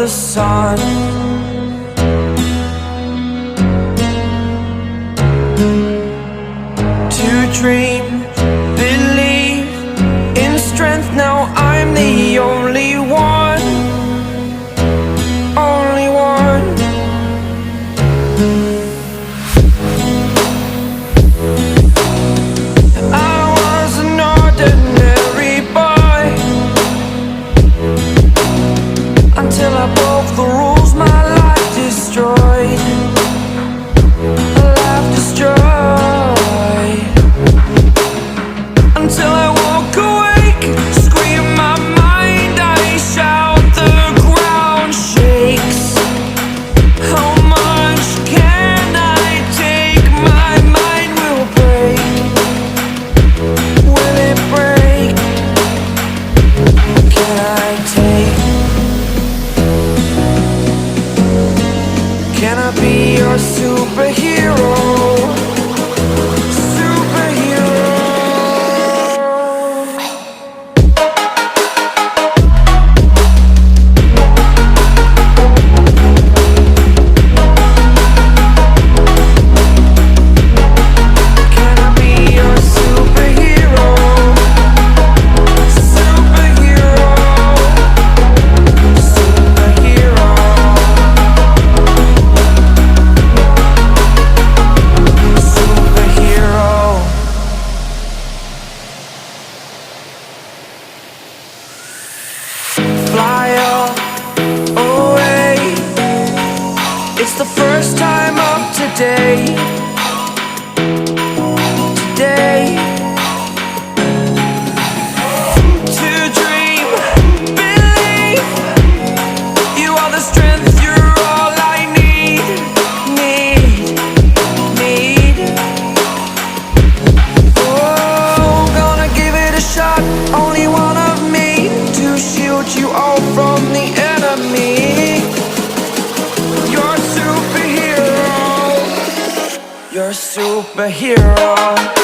the sun. To dream, believe in strength. Now I'm the only one, only one. I was an ordinary boy until I broke the rules. My life destroyed, life destroyed. Until I walk awake, scream my mind, I shout, the ground shakes. How much can I take? My mind will break. Will it break? Can I take? Can I be your superhero? Fly away. It's the first time of today. Today. To dream, believe. You are the strength, you're all I need. Need. Oh, gonna give it a shot. Only one of me to shield you all from the enemy. You're a superhero. You're a superhero.